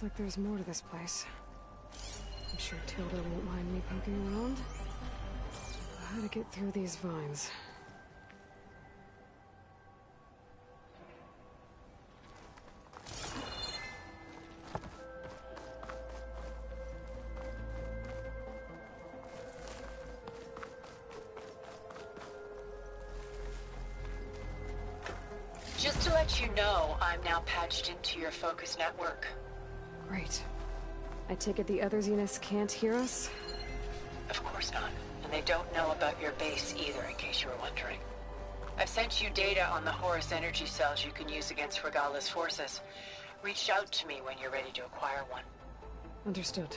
like there's more to this place. I'm sure Tilda won't mind me poking around. How to get through these vines? Just to let you know, I'm now patched into your focus network. Great. I take it the other Zeniths can't hear us? Of course not. And they don't know about your base either, in case you were wondering. I've sent you data on the Horus energy cells you can use against Regala's forces. Reach out to me when you're ready to acquire one. Understood.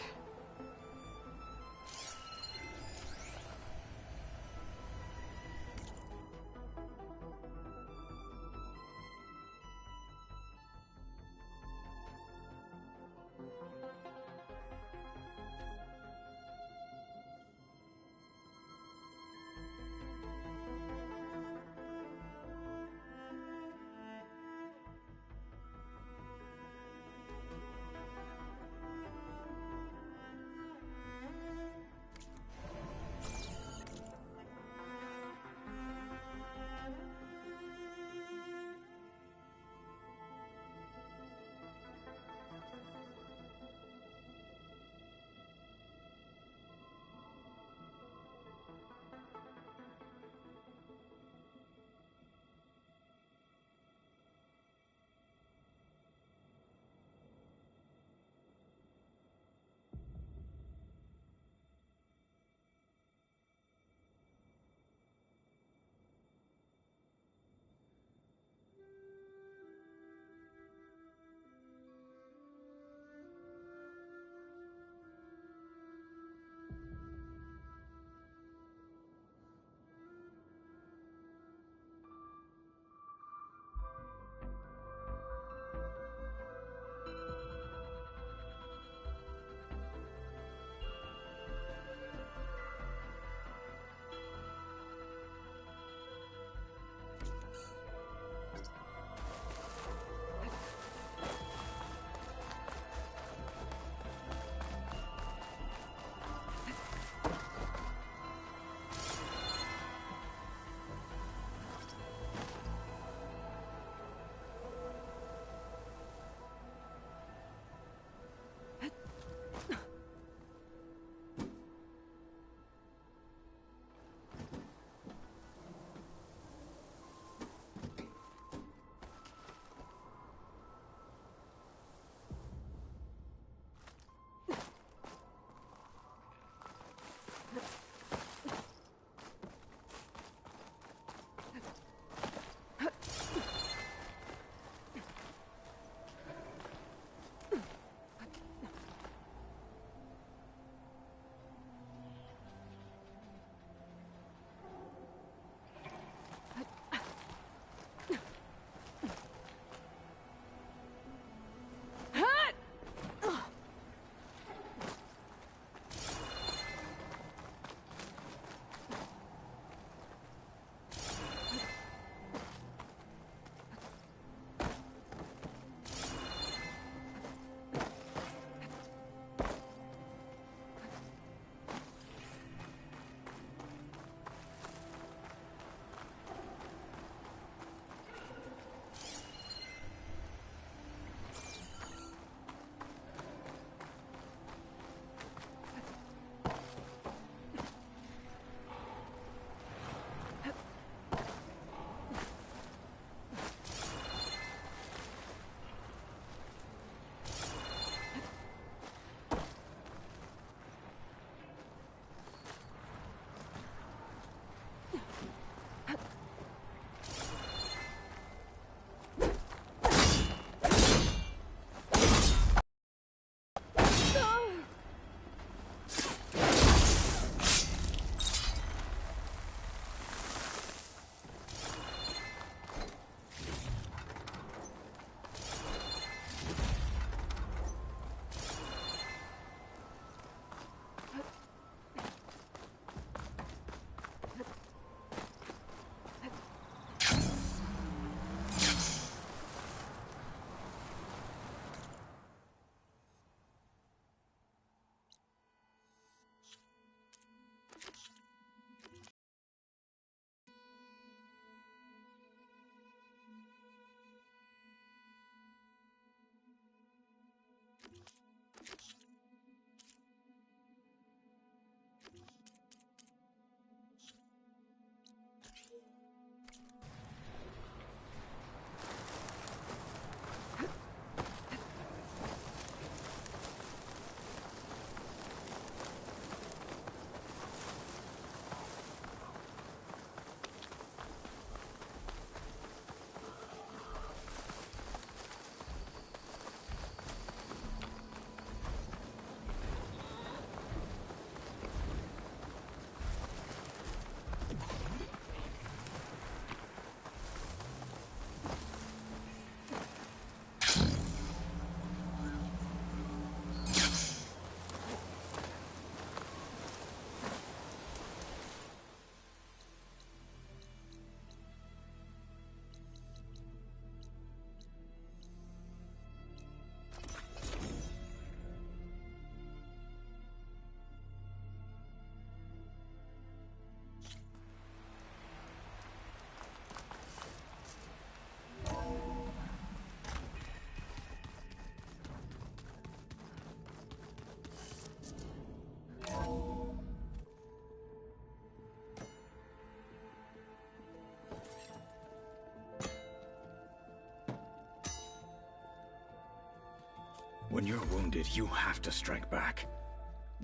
When you're wounded, you have to strike back.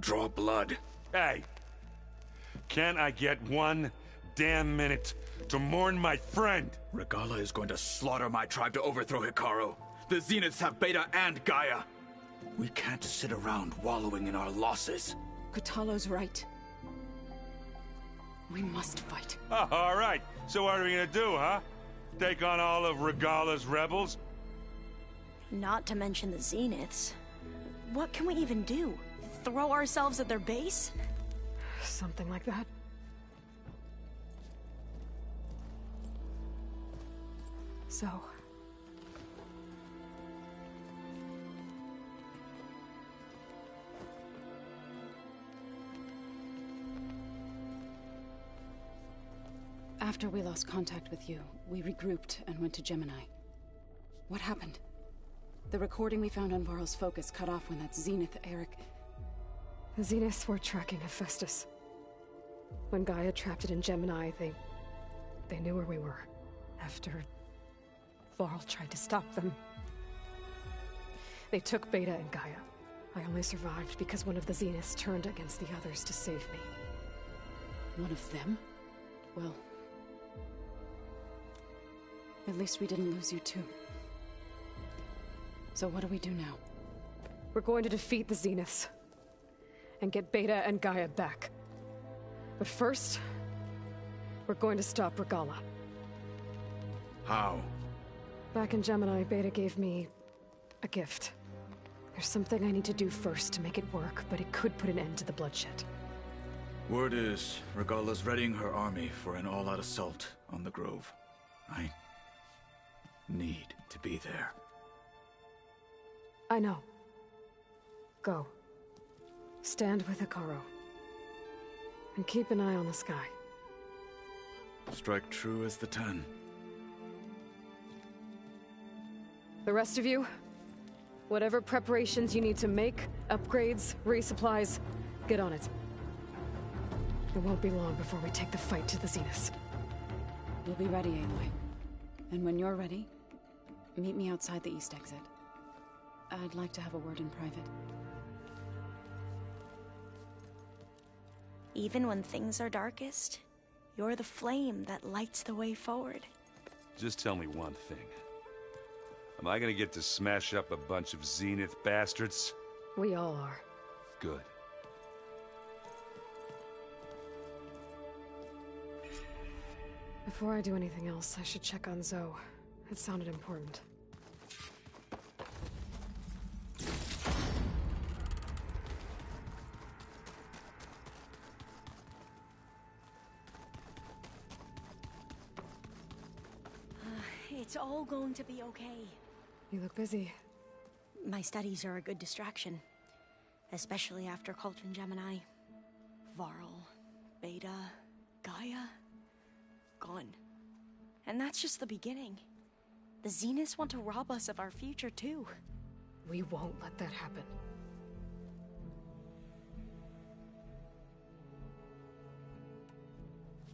Draw blood. Hey! Can't I get one damn minute to mourn my friend? Regalla is going to slaughter my tribe to overthrow Hikaru. The Zeniths have Beta and Gaia. We can't sit around wallowing in our losses. Kotallo's right. We must fight. Oh, all right. So what are we gonna do, huh? Take on all of Regalla's rebels? Not to mention the Zeniths. What can we even do? Throw ourselves at their base? Something like that. So... After we lost contact with you, we regrouped and went to Gemini. What happened? The recording we found on Varl's focus cut off when that Zenith Eric... The Zeniths were tracking Hephaestus. When Gaia trapped it in Gemini, they knew where we were. After Varl tried to stop them. They took Beta and Gaia. I only survived because one of the Zeniths turned against the others to save me. One of them? Well... at least we didn't lose you too. So what do we do now? We're going to defeat the Zeniths. And get Beta and Gaia back. But first... we're going to stop Regalla. How? Back in Gemini, Beta gave me... a gift. There's something I need to do first to make it work, but it could put an end to the bloodshed. Word is, Regalla's readying her army for an all-out assault on the Grove. I need to be there. I know. Go. Stand with Hikaru. And keep an eye on the sky. Strike true as the 10. The rest of you, whatever preparations you need to make, upgrades, resupplies, get on it. It won't be long before we take the fight to the Zeniths. We'll be ready, Aloy. And when you're ready, meet me outside the east exit. I'd like to have a word in private. Even when things are darkest, you're the flame that lights the way forward. Just tell me one thing. Am I gonna get to smash up a bunch of Zenith bastards? We all are. Good. Before I do anything else, I should check on Zoe. It sounded important. It's all going to be okay. You look busy. My studies are a good distraction. Especially after Cauldron Gemini. Varl, Beta, Gaia... gone. And that's just the beginning. The Zeniths want to rob us of our future, too. We won't let that happen.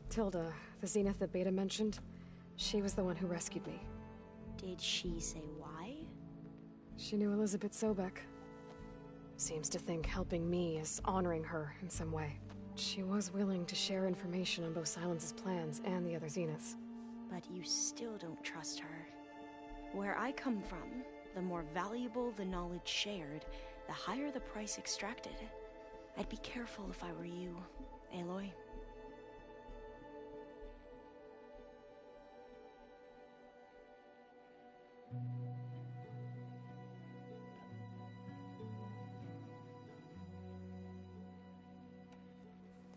Tilda, the Zenith that Beta mentioned, she was the one who rescued me. Did she say why? She knew Elizabeth Sobek. Seems to think helping me is honoring her in some way. She was willing to share information on both Silence's plans and the other Zeniths. But you still don't trust her. Where I come from, the more valuable the knowledge shared, the higher the price extracted. I'd be careful if I were you, Aloy.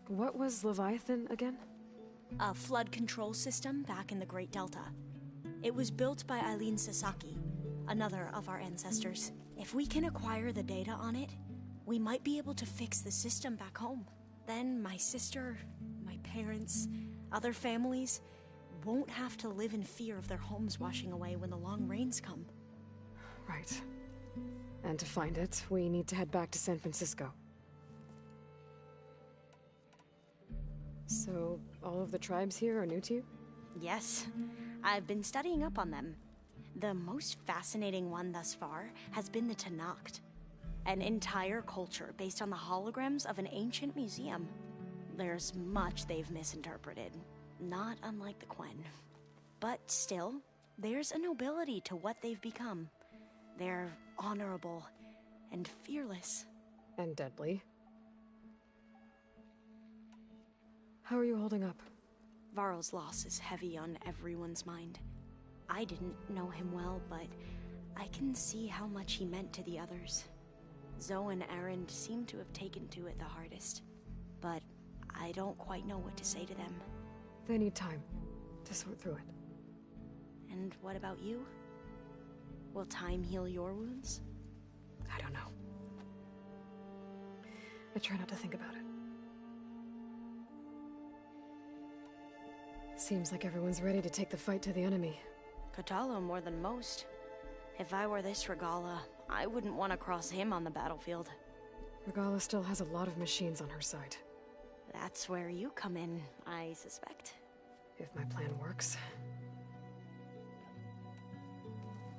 What was Leviathan again? A flood control system back in the Great Delta. It was built by Eileen Sasaki, another of our ancestors. If we can acquire the data on it, we might be able to fix the system back home. Then my sister, my parents, other families won't have to live in fear of their homes washing away when the long rains come. Right. And to find it, we need to head back to San Francisco. So, all of the tribes here are new to you? Yes, I've been studying up on them. The most fascinating one thus far has been the Tenakth. An entire culture based on the holograms of an ancient museum. There's much they've misinterpreted, not unlike the Quen. But still, there's a nobility to what they've become. They're honorable and fearless. And deadly. How are you holding up? Varl's loss is heavy on everyone's mind. I didn't know him well, but I can see how much he meant to the others. Zoe and Erend seem to have taken to it the hardest, but I don't quite know what to say to them. They need time to sort through it. And what about you? Will time heal your wounds? I don't know. I try not to think about it. Seems like everyone's ready to take the fight to the enemy. Kotallo more than most. If I were this Regalla, I wouldn't want to cross him on the battlefield. Regalla still has a lot of machines on her side. That's where you come in, I suspect. If my plan works.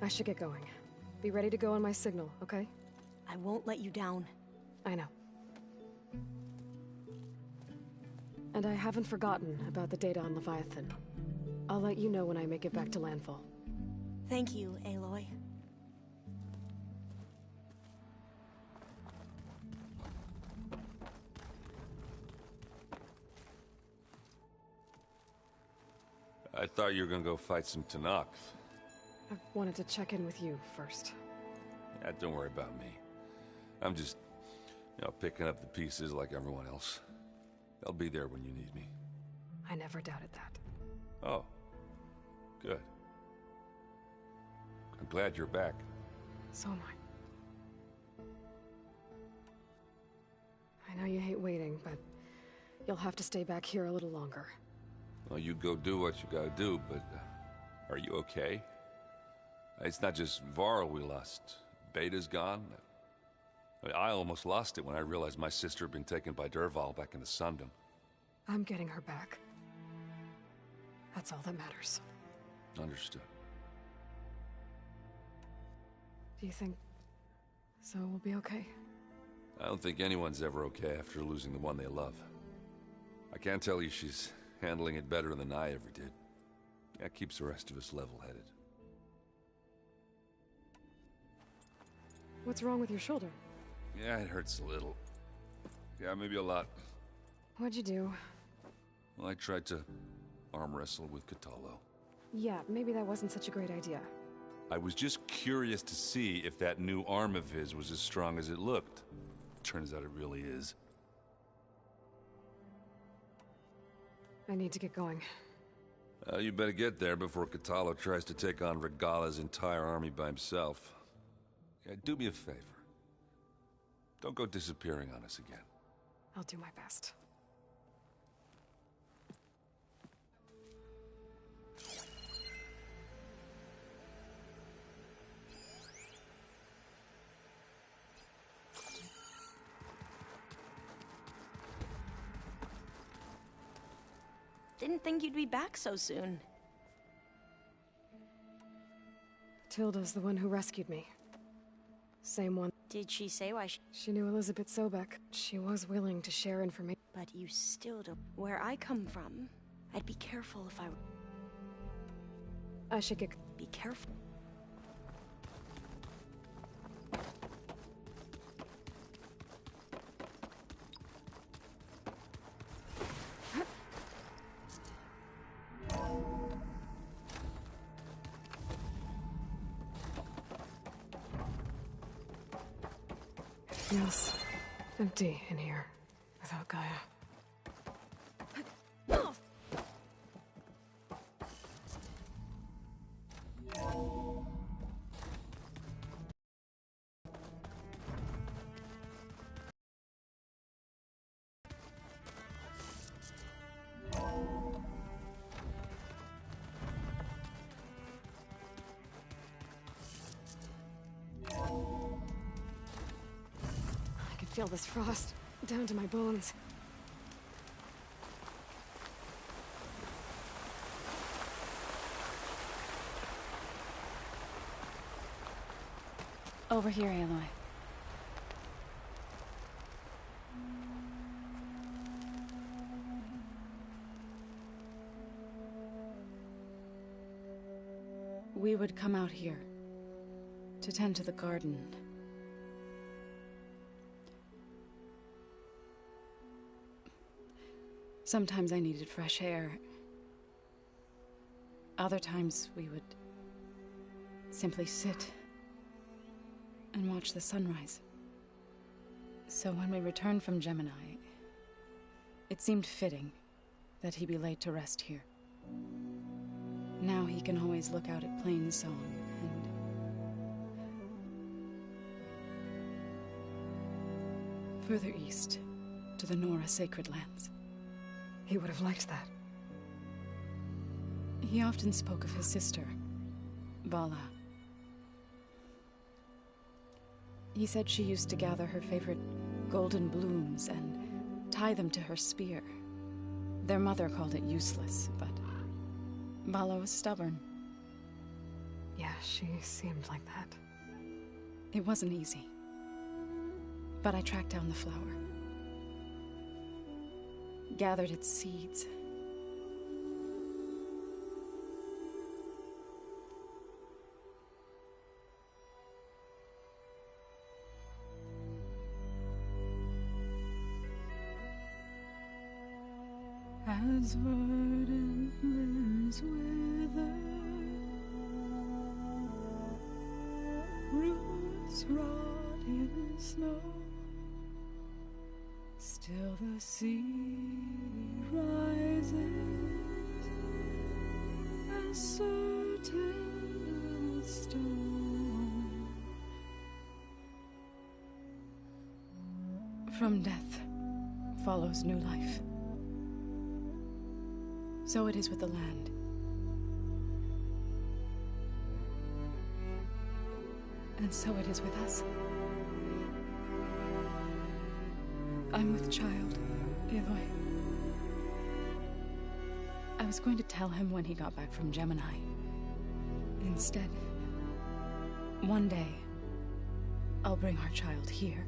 I should get going. Be ready to go on my signal, okay? I won't let you down. I know. And I haven't forgotten about the data on Leviathan. I'll let you know when I make it back to landfall. Thank you, Aloy. I thought you were gonna go fight some Tenakth. I wanted to check in with you first. Yeah, don't worry about me. I'm just, picking up the pieces like everyone else. I'll be there when you need me. I never doubted that. Oh. Good. I'm glad you're back. So am I. I know you hate waiting, but you'll have to stay back here a little longer. Well, you go do what you gotta do, but are you okay? It's not just Varl we lost. Beta's gone. I almost lost it when I realized my sister had been taken by Dervahl back in the Sundom. I'm getting her back. That's all that matters. Understood. Do you think Zoe will be okay? I don't think anyone's ever okay after losing the one they love. I can't tell you she's handling it better than I ever did. That keeps the rest of us level-headed. What's wrong with your shoulder? Yeah, it hurts a little. Yeah, maybe a lot. What'd you do? Well, I tried to arm wrestle with Kotallo. Yeah, maybe that wasn't such a great idea. I was just curious to see if that new arm of his was as strong as it looked. Turns out it really is. I need to get going. You better get there before Kotallo tries to take on Regalla's entire army by himself. Yeah, do me a favor. Don't go disappearing on us again. I'll do my best. Didn't think you'd be back so soon. Tilda's the one who rescued me. Same one. Did she say why She knew Elizabeth Sobek. She was willing to share information. But you still don't... Where I come from, I'd be careful if I... I should get... Be careful. Feels empty in here without Gaia. I feel this frost down to my bones. Over here, Aloy. We would come out here to tend to the garden. Sometimes I needed fresh air. Other times we would simply sit and watch the sunrise. So when we returned from Gemini, it seemed fitting that he be laid to rest here. Now he can always look out at Plainsong and... further east, to the Nora Sacred Lands. He would have liked that. He often spoke of his sister, Vala. He said she used to gather her favorite golden blooms and tie them to her spear. Their mother called it useless, but Vala was stubborn. Yeah, she seemed like that. It wasn't easy. But I tracked down the flower. Gathered its seeds. As verdant limbs wither, roots rot in snow, still the sea rises, as certain as stone. From death follows new life. So it is with the land. And so it is with us. I'm with child, Aloy. I was going to tell him when he got back from Gemini. Instead, one day, I'll bring our child here.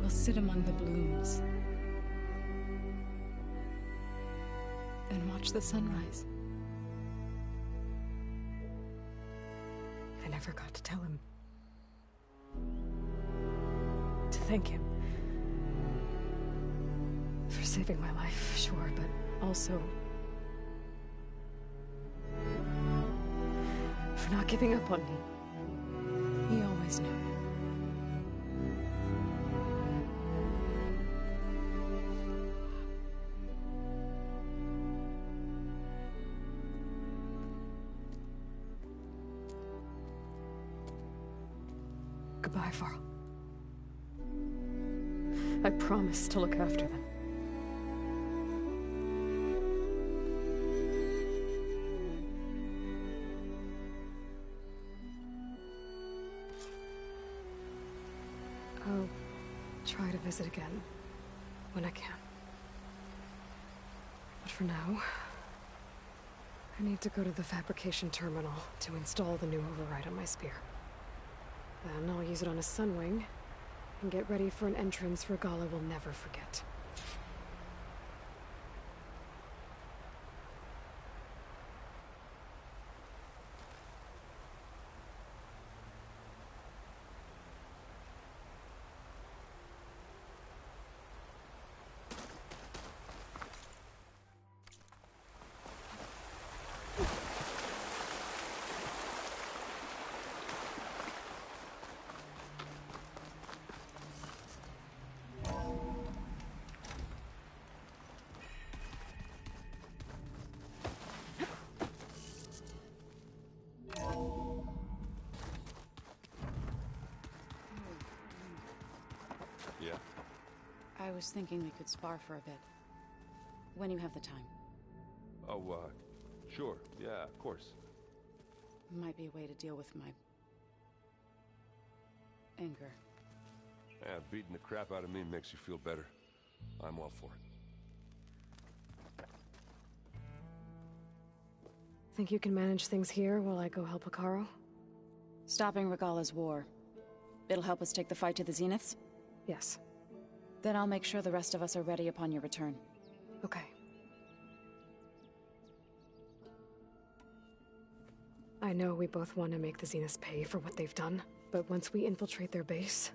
We'll sit among the blooms and watch the sunrise. I never got to tell him. To thank him. For saving my life, sure, but also... for not giving up on me. He always knew. Goodbye, Varl. I promise to look after them. I'll try to visit again when I can. But for now, I need to go to the fabrication terminal to install the new override on my spear. Then I'll use it on a Sunwing, and get ready for an entrance Regalla will never forget. Yeah. I was thinking we could spar for a bit. When you have the time. Oh, sure. Yeah, of course. Might be a way to deal with my... anger. Yeah, beating the crap out of me makes you feel better. I'm all for it. Think you can manage things here while I go help Hekarro? Stopping Regalla's war. It'll help us take the fight to the Zeniths? Yes. Then I'll make sure the rest of us are ready upon your return. Okay. I know we both want to make the Zeniths pay for what they've done, but once we infiltrate their base,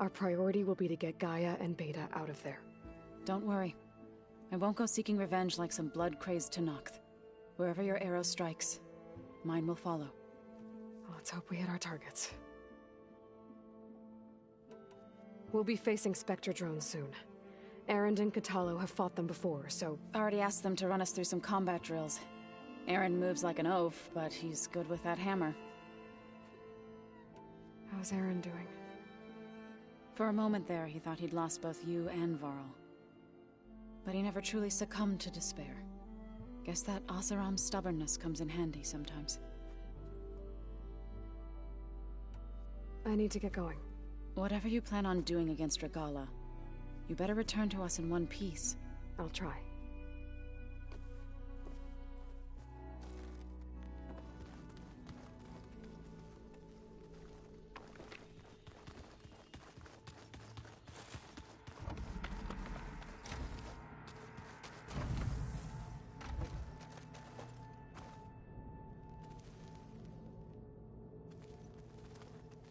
our priority will be to get Gaia and Beta out of there. Don't worry. I won't go seeking revenge like some blood-crazed Tenakth. Wherever your arrow strikes, mine will follow. Let's hope we hit our targets. We'll be facing Spectre drones soon. Erend and Kotallo have fought them before, so... Already asked them to run us through some combat drills. Erend moves like an oaf, but he's good with that hammer. How's Erend doing? For a moment there, he thought he'd lost both you and Varl. But he never truly succumbed to despair. Guess that Oseram's stubbornness comes in handy sometimes. I need to get going. Whatever you plan on doing against Regalla, you better return to us in one piece. I'll try.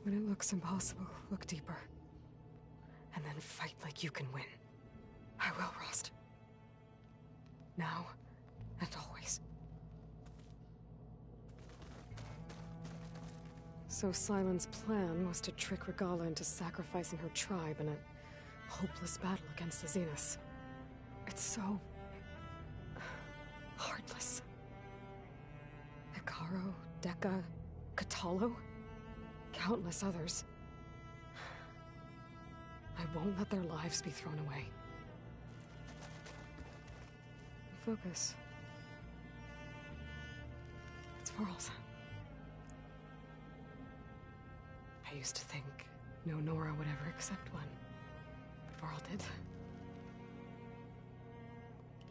When it looks impossible, look deeper. And then fight like you can win. I will, Rost. Now, and always. So Sylens' plan was to trick Regalla into sacrificing her tribe in a hopeless battle against the Zeniths. It's so... heartless. Hekarro, Dekka, Kotallo? Countless others. I won't let their lives be thrown away. Focus. It's Varl's. I used to think no Nora would ever accept one. But Varl did.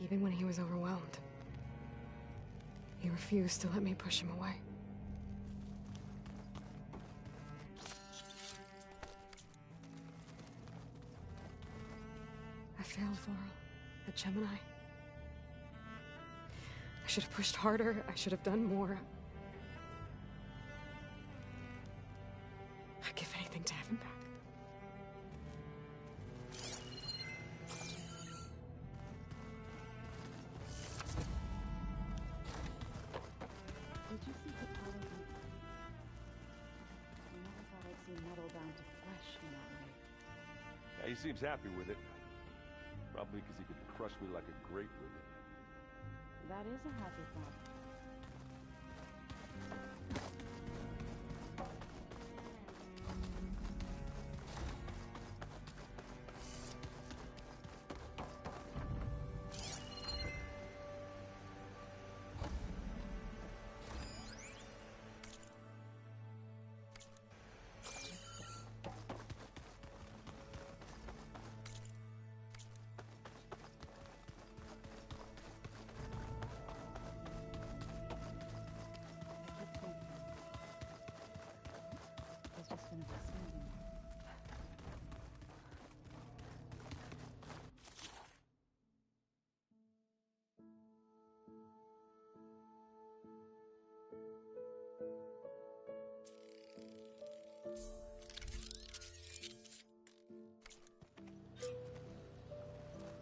Even when he was overwhelmed. He refused to let me push him away. I failed Varl at Gemini. I should have pushed harder. I should have done more. I'd give anything to have him back. Did you see Kotallo? I never thought I'd see metal down to flesh in that way. Yeah, he seems happy with it. Probably because he could crush me like a grape with it. That is a happy thought. Just gonna be standing there.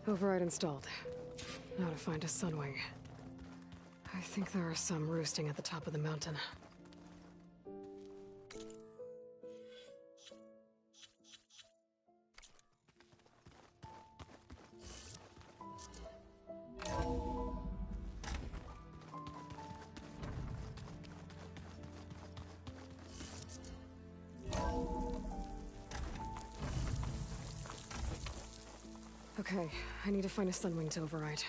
Override installed. Now to find a Sunwing. I think there are some roosting at the top of the mountain. Okay, I need to find a Sunwing to override.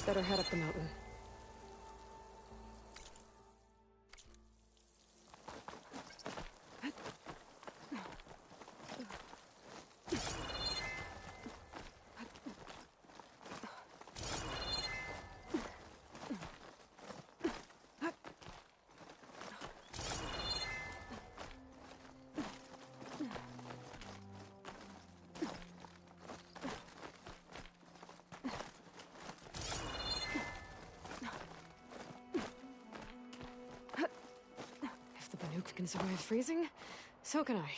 Better head up the mountain. can survive freezing, so can I.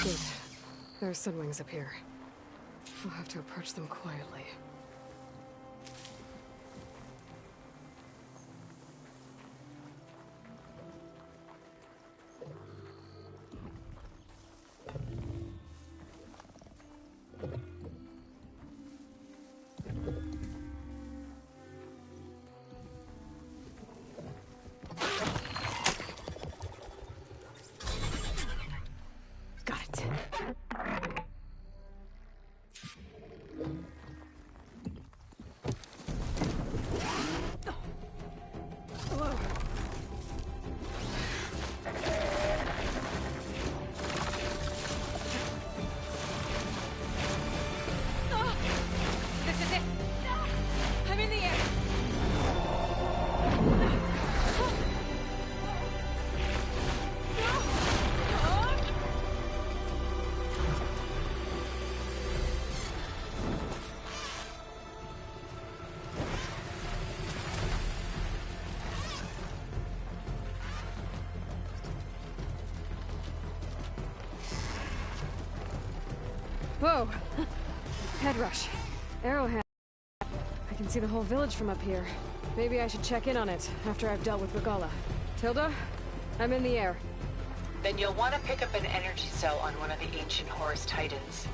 Good. There are Sunwings up here. We'll have to approach them quietly. Got it. This is it! I'm in the air! Whoa! Head rush. Arrowhead. I can see the whole village from up here. Maybe I should check in on it after I've dealt with Regalla. Tilda? I'm in the air. Then you'll want to pick up an energy cell on one of the ancient Horus Titans.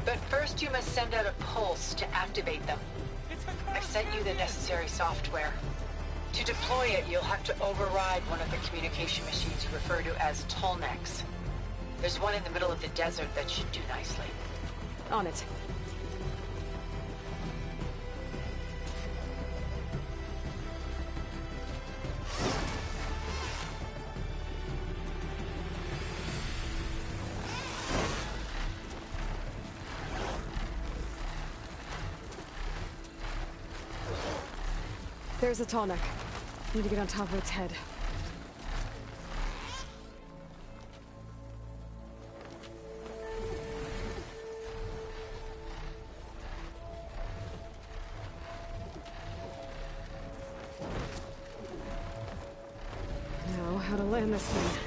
But first you must send out a pulse to activate them. I've sent you the necessary software. To deploy it, you'll have to override one of the communication machines you refer to as Tolnecs. There's one in the middle of the desert that should do nicely. On it. There's a Tallneck. Need to get on top of its head. Now, how to land this thing.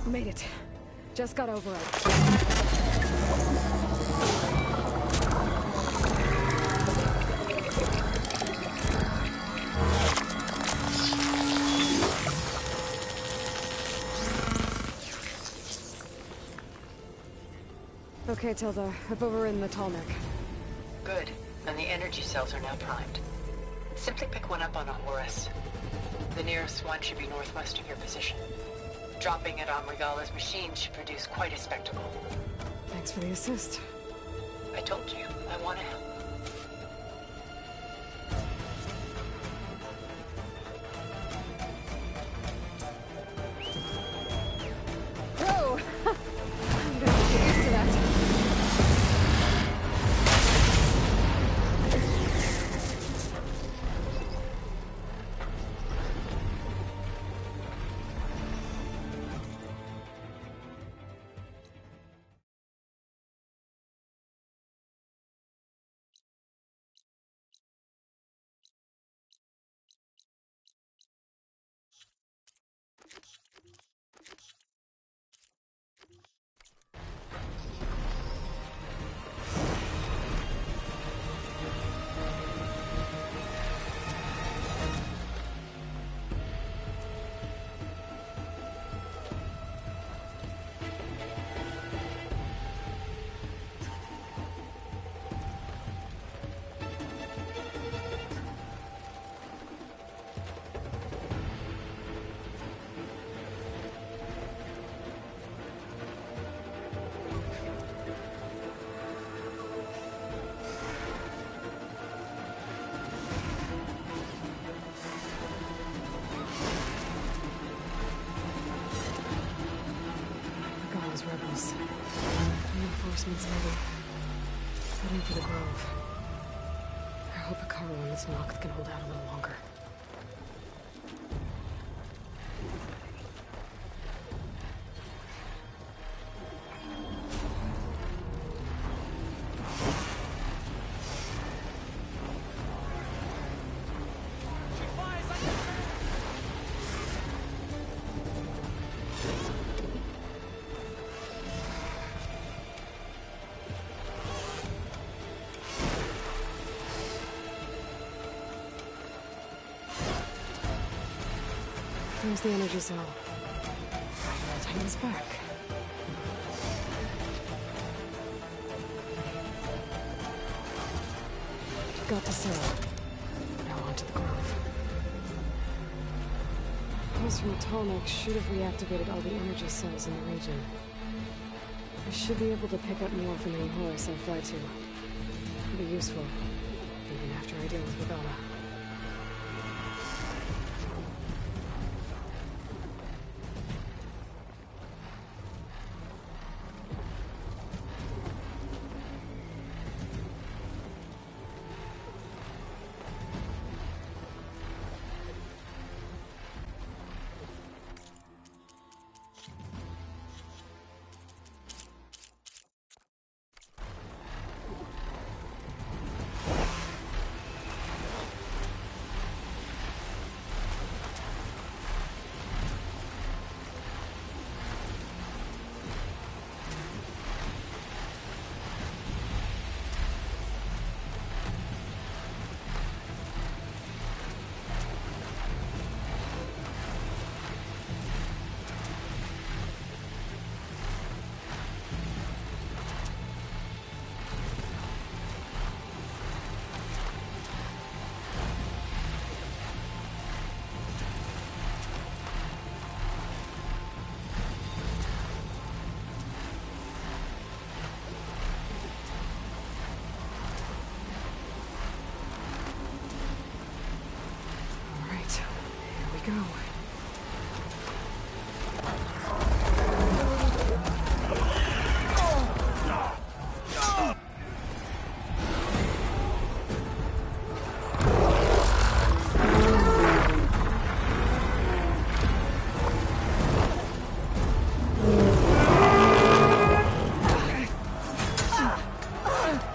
Made it. Just got over it. Okay, Tilda. I've overridden the Tallneck. Good. And the energy cells are now primed. Simply pick one up on a Horus. The nearest one should be northwest of your position. Dropping it on Regalla's machine should produce quite a spectacle. Thanks for the assist. I told you, I want to help. Whoa! I'm gonna have to get used to that. Regalla's rebels. Reinforcements heading for the Grove. I hope Hikaru and this Noct can hold out a little longer. There's the energy cell. Titan's back. Got to Sarah. Now onto the Grove. Pulse from Tallneck should have reactivated all the energy cells in the region. I should be able to pick up more from any Horus I fly to. It'll be useful, even after I deal with Regalla. Go.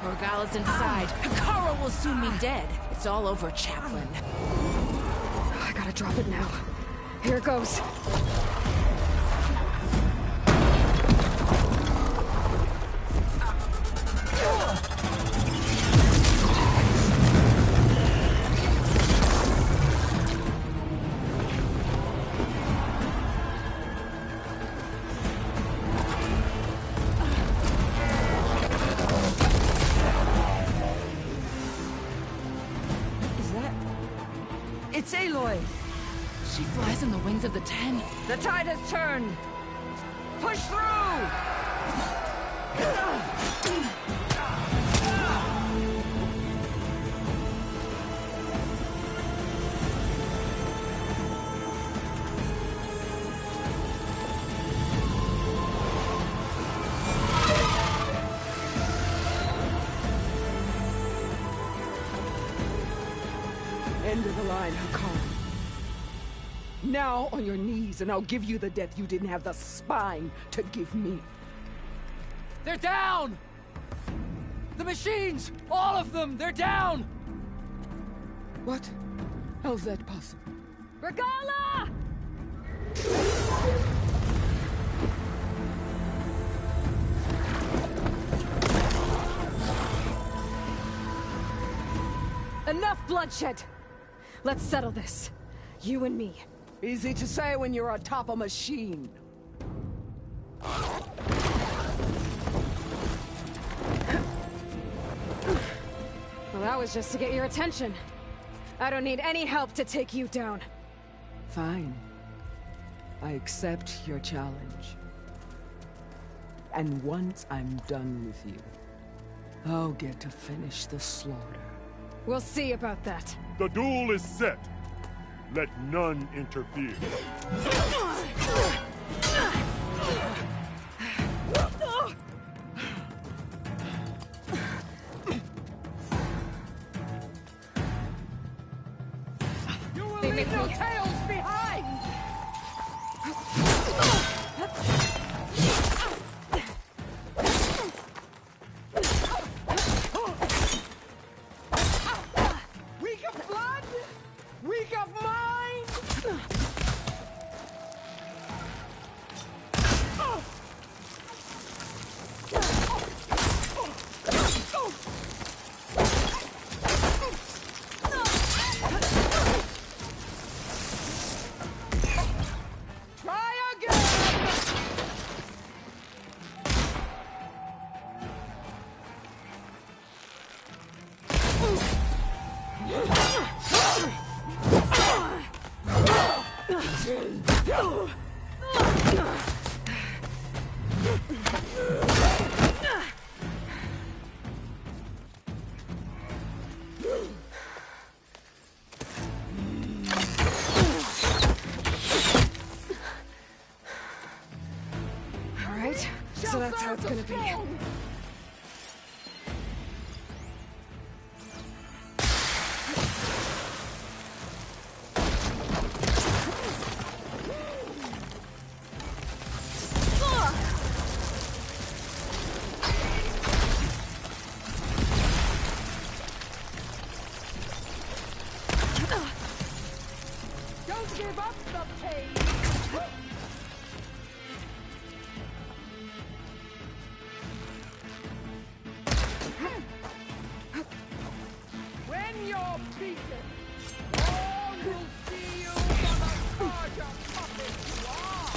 Regalla's inside. Hikaru will soon be dead. It's all over, Chaplain. I gotta drop it now. Here it goes. It's Aloy! She flies on the wings of the Ten. The tide has turned! Push through! End of the line, Hikaru. Now on your knees, and I'll give you the death you didn't have the spine to give me. They're down! The machines! All of them! They're down! What? How's that possible? Regalla! Enough bloodshed! Let's settle this. You and me. Easy to say when you're atop a machine. Well, that was just to get your attention. I don't need any help to take you down. Fine. I accept your challenge. And once I'm done with you, I'll get to finish the slaughter. We'll see about that. The duel is set. Let none interfere. leave no tails behind! Weak of blood? Weak of mind? Try again! All right, so that's how it's gonna be. Don't give up the pain! When you're beaten, all will see you for the larger puppet you are!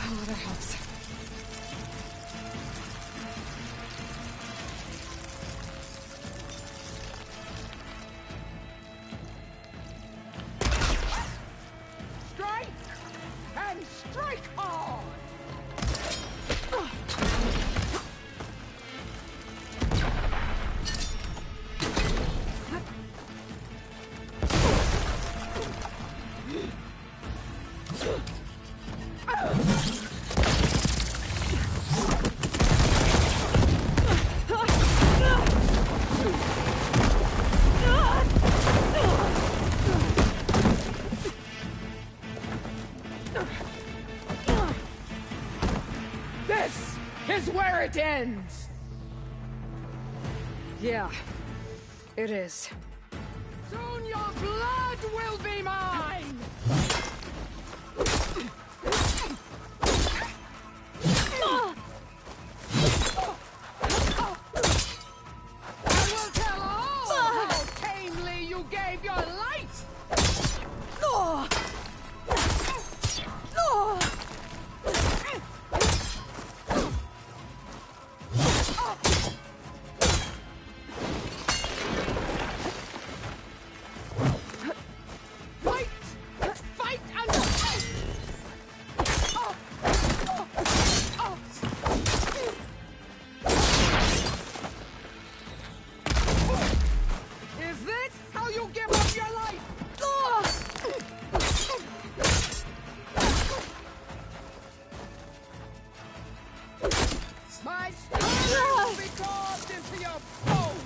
Oh, that helps. Strike! And strike hard! This is where it ends! Yeah, it is. Soon your blood will be mine! I will tell all how tamely you gave your life! Fight! Fight and fight! Is this how you give up your life? My spirit will be carved into your bone!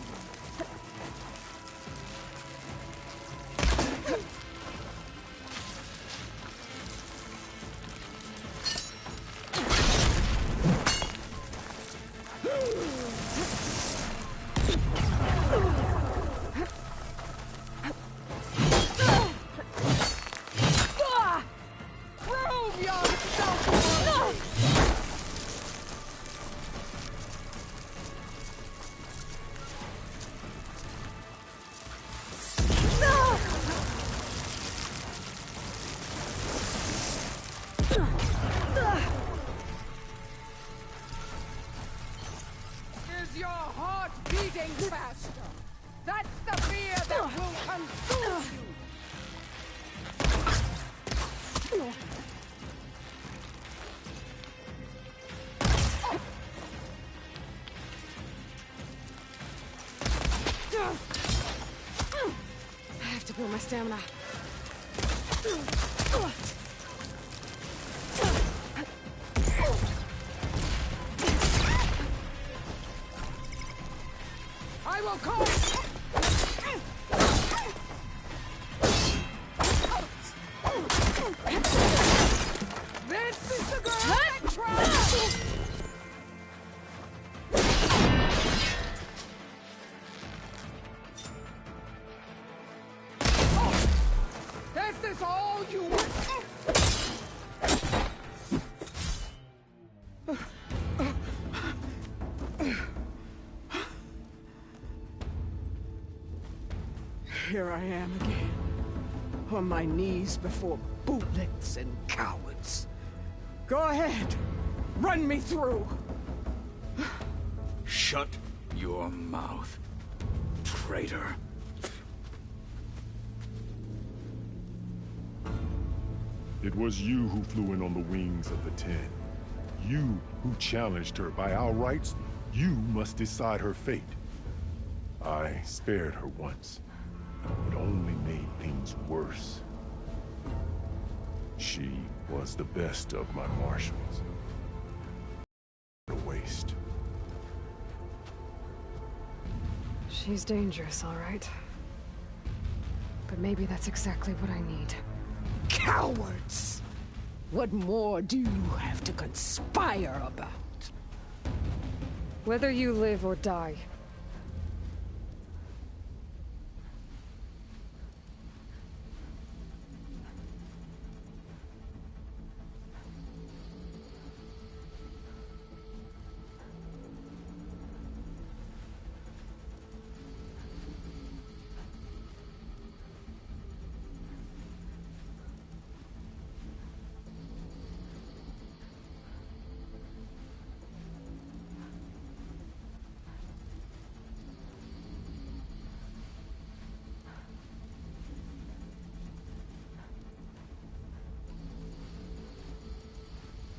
Prove yourself worthy! Is your heart beating faster? That's the fear that will consume you! I have to build my stamina. I will call! the girl that tried. This is all you want. Here I am again, on my knees before bootlets and cowards. Go ahead, run me through. Shut your mouth, traitor. It was you who flew in on the wings of the Ten. You who challenged her by our rights. You must decide her fate. I spared her once, but only made things worse. She was the best of my marshals. A waste. She's dangerous, all right. But maybe that's exactly what I need. Cowards! What more do you have to conspire about? Whether you live or die.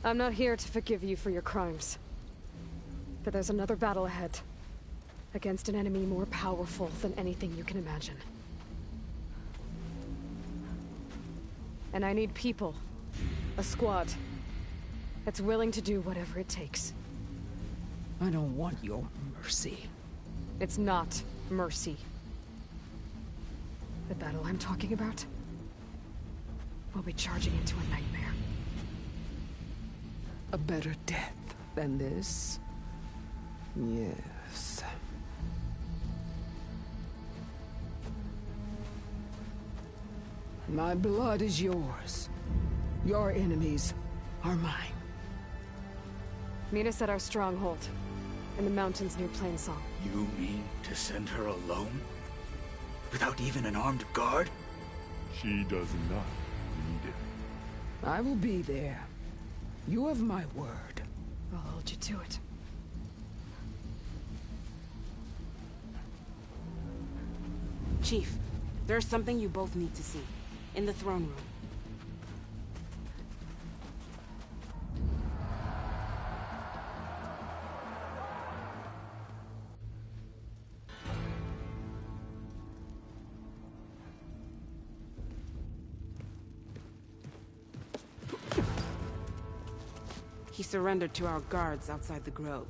I'm not here to forgive you for your crimes. But there's another battle ahead. Against an enemy more powerful than anything you can imagine. And I need people. A squad. That's willing to do whatever it takes. I don't want your mercy. It's not mercy. The battle I'm talking about will be charging into a nightmare. A better death than this? Yes. My blood is yours. Your enemies are mine. Meet us at our stronghold, in the mountains near Plainsong. You mean to send her alone? Without even an armed guard? She does not need it. I will be there. You have my word. I'll hold you to it. Chief, there's something you both need to see. In the throne room. He surrendered to our guards outside the grove.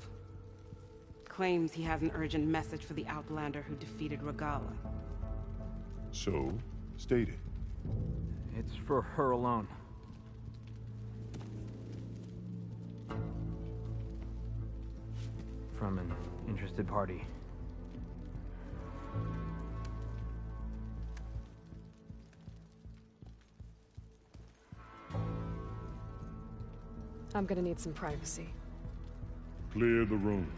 Claims he has an urgent message for the Outlander who defeated Regalla. So, state it. It's for her alone. From an interested party. I'm gonna need some privacy. Clear the room.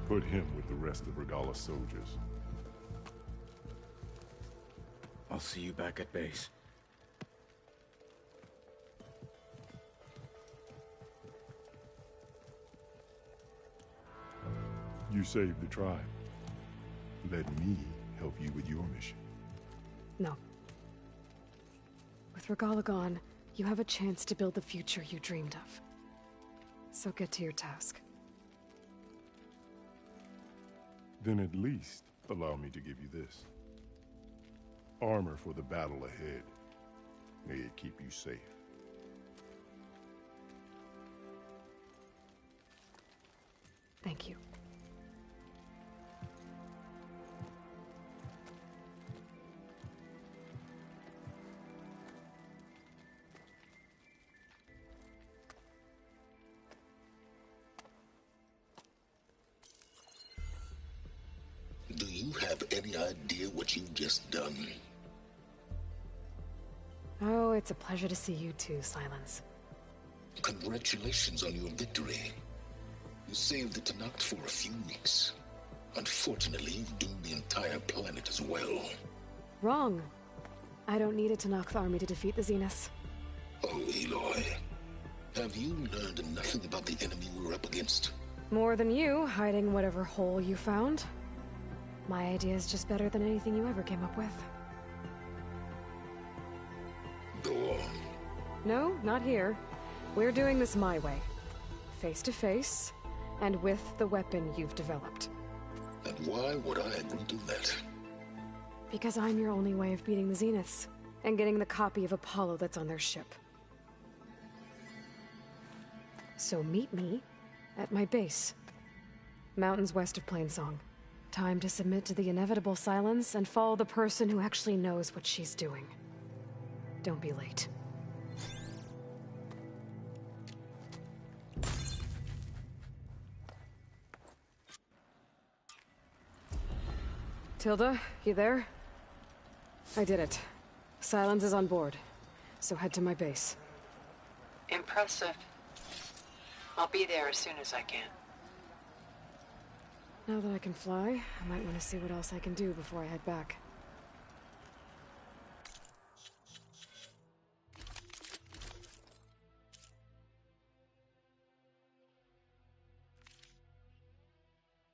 Put him with the rest of Regalla's soldiers. I'll see you back at base. You saved the tribe. Let me help you with your mission. No. With Regalla gone, you have a chance to build the future you dreamed of. So get to your task. Then at least allow me to give you this. Armor for the battle ahead. May it keep you safe. Thank you. have any idea what you've just done? Oh, it's a pleasure to see you too, Silence. Congratulations on your victory. You saved the Tenakth for a few weeks. Unfortunately, you've doomed the entire planet as well. Wrong. I don't need a Tenakth army to defeat the Zeniths. Oh, Aloy. Have you learned nothing about the enemy we're up against? More than you, hiding whatever hole you found. My idea is just better than anything you ever came up with. Go on. No, not here. We're doing this my way. Face to face, and with the weapon you've developed. And why would I agree to that? Because I'm your only way of beating the Zeniths, and getting the copy of Apollo that's on their ship. So meet me at my base. Mountains west of Plainsong. Time to submit to the inevitable silence and follow the person who actually knows what she's doing. Don't be late. Tilda, you there? I did it. Silence is on board, so head to my base. Impressive. I'll be there as soon as I can. Now that I can fly, I might want to see what else I can do before I head back.